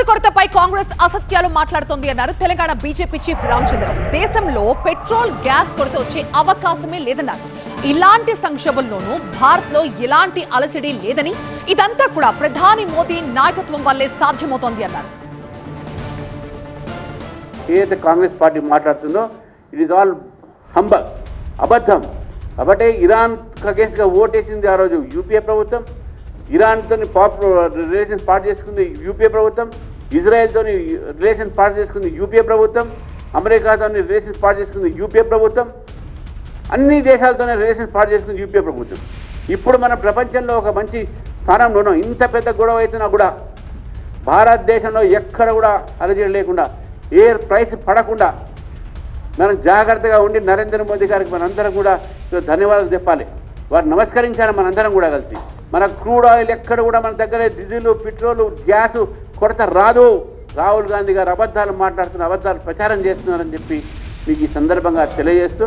Petrol కొరతపై Congress అసత్యాలు మాట్లాడుతోంది అన్నారు తెలంగాణ బీజేపీ చీఫ్ రామచంద్రరావు. దేశంలో పెట్రోల్ గ్యాస్ కొరత వచ్చే అవకాశమే లేదన్నారు. ఇలాంటి సంక్షోభంలోనూ భారత్ లో ఎలాంటి అలచడి లేదని, ఇదంతా కూడా ప్రధాని మోదీ నాయకత్వం వల్లే సాధ్యమవుతోంది అన్నారు. ఏదైతే కాంగ్రెస్ పార్టీ మాట్లాడుతుందో ఇట్ ఈస్ ఆల్ హంబల్, అబద్ధం. కాబట్టి ఇరాన్ అగేన్స్ట్ గా ఓటేసింది ఆ రోజు యూపీఏ ప్రభుత్వం, ఇరాన్తో రిలేషన్స్ పాటు చేసుకుంది యూపీఏ ప్రభుత్వం, ఇజ్రాయెల్తో రిలేషన్స్ పాటు చేసుకుంది యూపీఏ ప్రభుత్వం, అమెరికాతో రిలేషన్స్ పాటు చేసుకుంది యూపీఏ ప్రభుత్వం, అన్ని దేశాలతోనే రిలేషన్స్ పాటు చేసుకుంది యూపీఏ ప్రభుత్వం. ఇప్పుడు మన ప్రపంచంలో ఒక మంచి స్థానంలో ఉన్నాం. ఇంత పెద్ద గొడవ అవుతున్నా కూడా భారతదేశంలో ఎక్కడ కూడా అలజడి లేకుండా, ఏ ప్రైస్ పడకుండా మనం జాగ్రత్తగా ఉండి నరేంద్ర మోదీ గారికి మనందరం కూడా ధన్యవాదాలు చెప్పాలి, వారు నమస్కరించాలి. మనందరం కూడా కలిసి మన క్రూడ్ ఆయిల్ ఎక్కడ కూడా మన దగ్గర డీజిల్, పెట్రోల్, గ్యాస్ కొరత రాదు. రాహుల్ గాంధీ గారు అబద్ధాలు మాట్లాడుతున్నారు, అబద్ధాలు ప్రచారం చేస్తున్నారని చెప్పి మీకు ఈ సందర్భంగా తెలియజేస్తూ